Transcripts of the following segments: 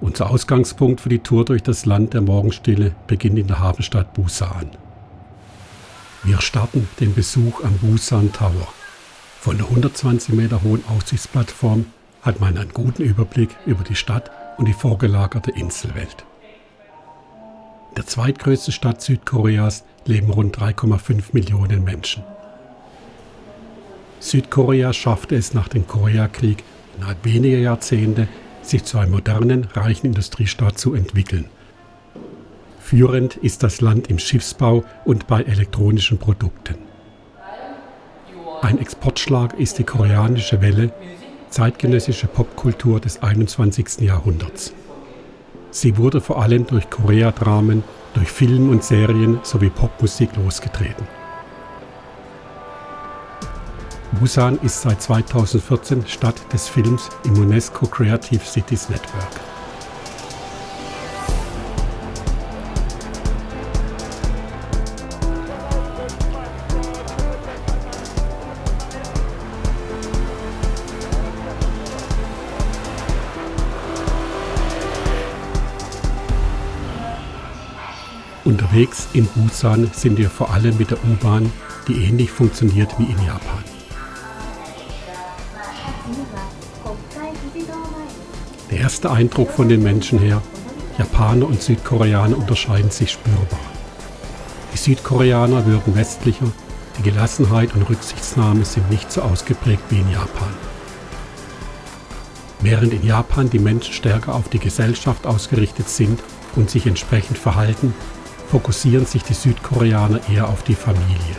Unser Ausgangspunkt für die Tour durch das Land der Morgenstille beginnt in der Hafenstadt Busan. Wir starten den Besuch am Busan Tower. Von der 120 Meter hohen Aussichtsplattform hat man einen guten Überblick über die Stadt und die vorgelagerte Inselwelt. In der zweitgrößten Stadt Südkoreas leben rund 3,5 Millionen Menschen. Südkorea schaffte es nach dem Koreakrieg innerhalb weniger Jahrzehnte, sich zu einem modernen, reichen Industriestaat zu entwickeln. Führend ist das Land im Schiffsbau und bei elektronischen Produkten. Ein Exportschlager ist die koreanische Welle, zeitgenössische Popkultur des 21. Jahrhunderts. Sie wurde vor allem durch Korea-Dramen, durch Film und Serien sowie Popmusik losgetreten. Busan ist seit 2014 Stadt des Films im UNESCO Creative Cities Network. Unterwegs in Busan sind wir vor allem mit der U-Bahn, die ähnlich funktioniert wie in Japan. Der erste Eindruck von den Menschen her: Japaner und Südkoreaner unterscheiden sich spürbar. Die Südkoreaner wirken westlicher, die Gelassenheit und Rücksichtsnahme sind nicht so ausgeprägt wie in Japan. Während in Japan die Menschen stärker auf die Gesellschaft ausgerichtet sind und sich entsprechend verhalten, fokussieren sich die Südkoreaner eher auf die Familie.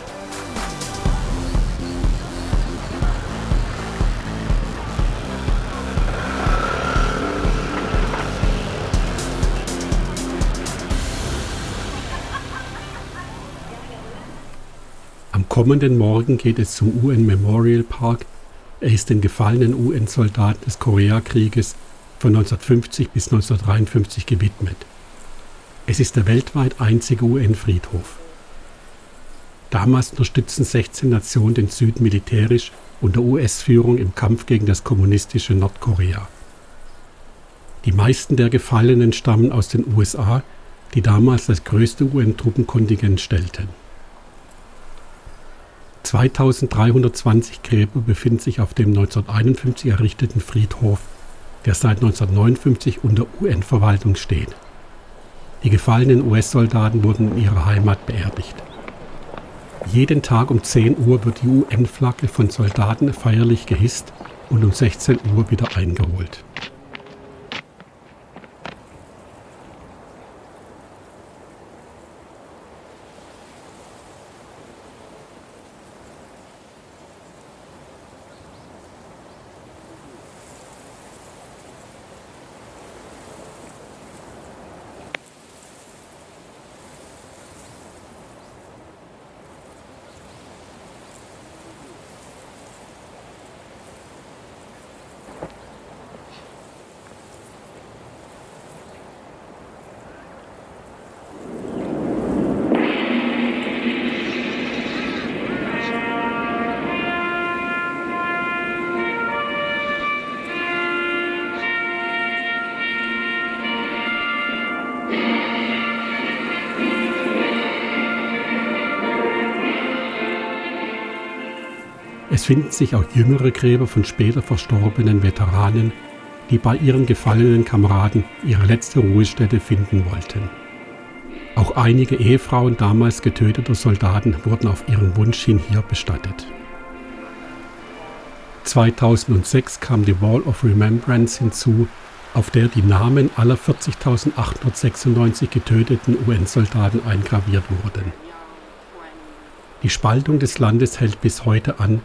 Am kommenden Morgen geht es zum UN Memorial Park. Er ist den gefallenen UN-Soldaten des Koreakrieges von 1950 bis 1953 gewidmet. Es ist der weltweit einzige UN-Friedhof. Damals unterstützten 16 Nationen den Süden militärisch unter US-Führung im Kampf gegen das kommunistische Nordkorea. Die meisten der Gefallenen stammen aus den USA, die damals das größte UN-Truppenkontingent stellten. 2320 Gräber befinden sich auf dem 1951 errichteten Friedhof, der seit 1959 unter UN-Verwaltung steht. Die gefallenen US-Soldaten wurden in ihrer Heimat beerdigt. Jeden Tag um 10 Uhr wird die UN-Flagge von Soldaten feierlich gehisst und um 16 Uhr wieder eingeholt. Es finden sich auch jüngere Gräber von später verstorbenen Veteranen, die bei ihren gefallenen Kameraden ihre letzte Ruhestätte finden wollten. Auch einige Ehefrauen damals getöteter Soldaten wurden auf ihren Wunsch hin hier bestattet. 2006 kam die Wall of Remembrance hinzu, auf der die Namen aller 40.896 getöteten UN-Soldaten eingraviert wurden. Die Spaltung des Landes hält bis heute an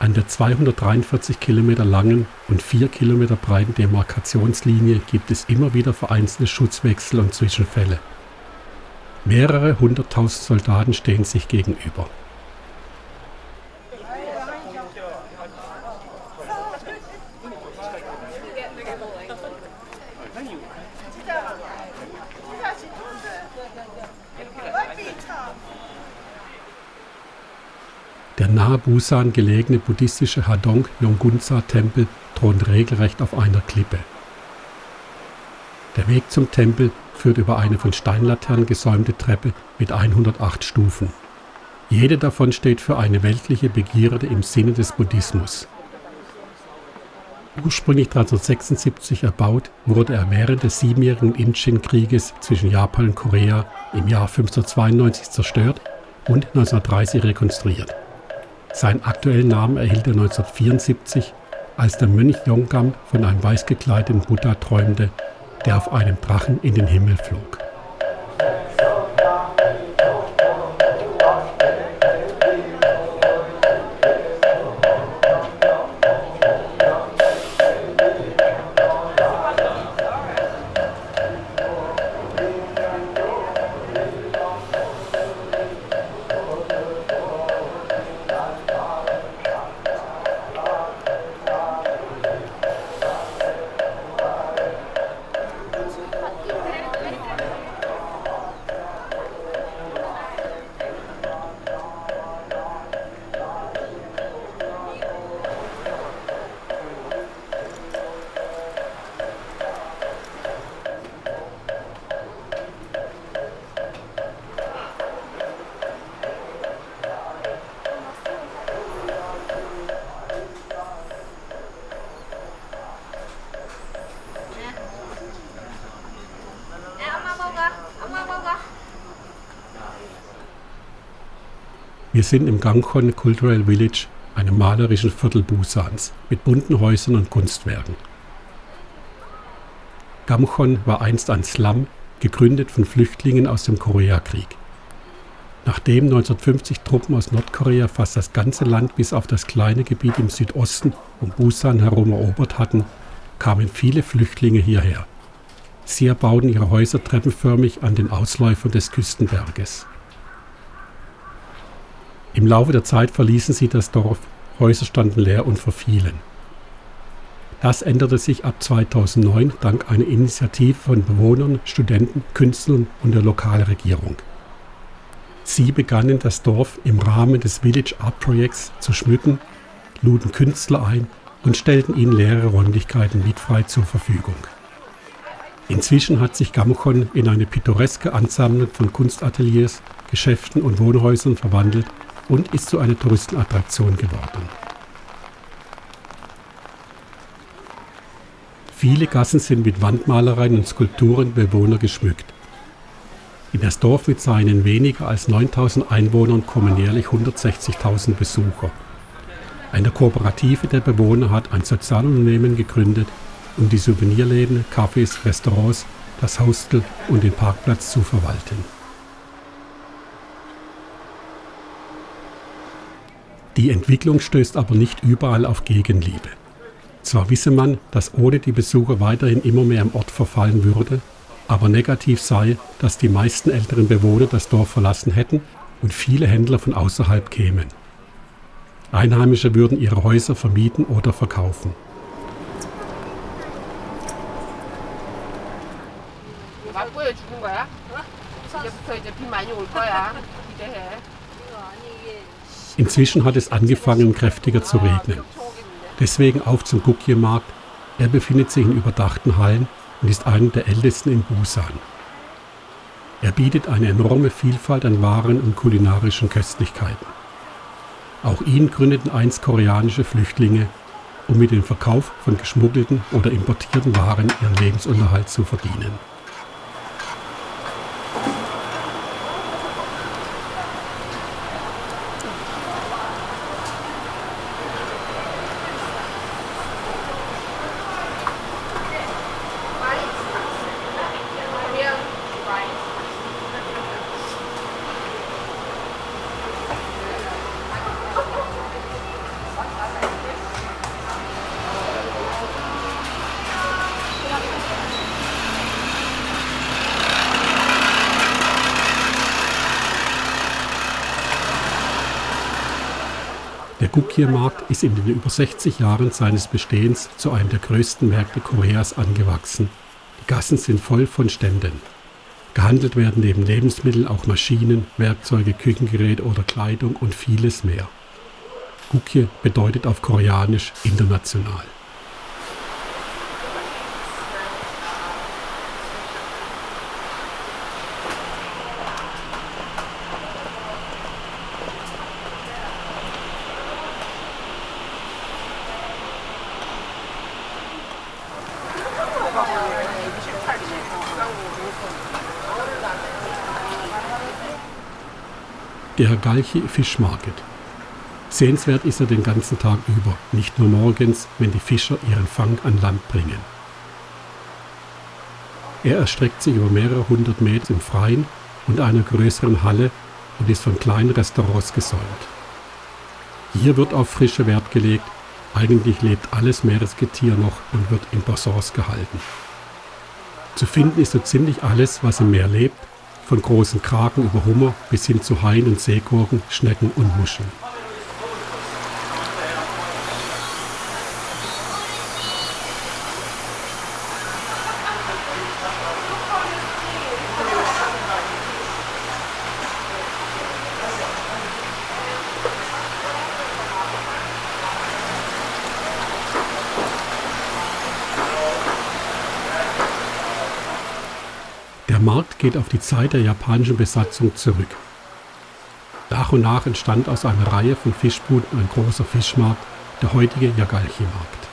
der 243 Kilometer langen und 4 Kilometer breiten Demarkationslinie gibt es immer wieder vereinzelte Schutzwechsel und Zwischenfälle. Mehrere 100.000 Soldaten stehen sich gegenüber. Der nahe Busan gelegene buddhistische Hadong Yonggunsa-Tempel thront regelrecht auf einer Klippe. Der Weg zum Tempel führt über eine von Steinlaternen gesäumte Treppe mit 108 Stufen. Jede davon steht für eine weltliche Begierde im Sinne des Buddhismus. Ursprünglich 1376 erbaut, wurde er während des 7-jährigen Indshin-Krieges zwischen Japan und Korea im Jahr 1592 zerstört und 1930 rekonstruiert. Seinen aktuellen Namen erhielt er 1974, als der Mönch Yongam von einem weiß gekleideten Buddha träumte, der auf einem Drachen in den Himmel flog. Wir sind im Gangkhon Cultural Village, einem malerischen Viertel Busans, mit bunten Häusern und Kunstwerken. Gamkhon war einst ein Slum, gegründet von Flüchtlingen aus dem Koreakrieg. Nachdem 1950 Truppen aus Nordkorea fast das ganze Land bis auf das kleine Gebiet im Südosten um Busan herum erobert hatten, kamen viele Flüchtlinge hierher. Sie erbauten ihre Häuser treppenförmig an den Ausläufern des Küstenberges. Im Laufe der Zeit verließen sie das Dorf, Häuser standen leer und verfielen. Das änderte sich ab 2009 dank einer Initiative von Bewohnern, Studenten, Künstlern und der Lokalregierung. Sie begannen das Dorf im Rahmen des Village Art Projekts zu schmücken, luden Künstler ein und stellten ihnen leere Räumlichkeiten mietfrei zur Verfügung. Inzwischen hat sich Gamkhon in eine pittoreske Ansammlung von Kunstateliers, Geschäften und Wohnhäusern verwandelt und ist zu einer Touristenattraktion geworden. Viele Gassen sind mit Wandmalereien und Skulpturen Bewohner geschmückt. In das Dorf mit seinen weniger als 9.000 Einwohnern kommen jährlich 160.000 Besucher. Eine Kooperative der Bewohner hat ein Sozialunternehmen gegründet, um die Souvenirläden, Cafés, Restaurants, das Hostel und den Parkplatz zu verwalten. Die Entwicklung stößt aber nicht überall auf Gegenliebe. Zwar wisse man, dass ohne die Besucher weiterhin immer mehr im Ort verfallen würde, aber negativ sei, dass die meisten älteren Bewohner das Dorf verlassen hätten und viele Händler von außerhalb kämen. Einheimische würden ihre Häuser vermieten oder verkaufen. Inzwischen hat es angefangen, kräftiger zu regnen. Deswegen auf zum Gukye-Markt. Er befindet sich in überdachten Hallen und ist einer der ältesten in Busan. Er bietet eine enorme Vielfalt an Waren und kulinarischen Köstlichkeiten. Auch ihn gründeten einst koreanische Flüchtlinge, um mit dem Verkauf von geschmuggelten oder importierten Waren ihren Lebensunterhalt zu verdienen. Der Gukye-Markt ist in den über 60 Jahren seines Bestehens zu einem der größten Märkte Koreas angewachsen. Die Gassen sind voll von Ständen. Gehandelt werden neben Lebensmitteln auch Maschinen, Werkzeuge, Küchengeräte oder Kleidung und vieles mehr. Gukye bedeutet auf Koreanisch international. Der Galchi Fish Market. Sehenswert ist er den ganzen Tag über, nicht nur morgens, wenn die Fischer ihren Fang an Land bringen. Er erstreckt sich über mehrere hundert Meter im Freien und einer größeren Halle und ist von kleinen Restaurants gesäumt. Hier wird auf Frische Wert gelegt, eigentlich lebt alles Meeresgetier noch und wird in Balance gehalten. Zu finden ist so ziemlich alles, was im Meer lebt, von großen Kraken über Hummer bis hin zu Haien und Seegurken, Schnecken und Muscheln. Der Markt geht auf die Zeit der japanischen Besatzung zurück. Nach und nach entstand aus einer Reihe von Fischbuden ein großer Fischmarkt, der heutige Yagalchi-Markt.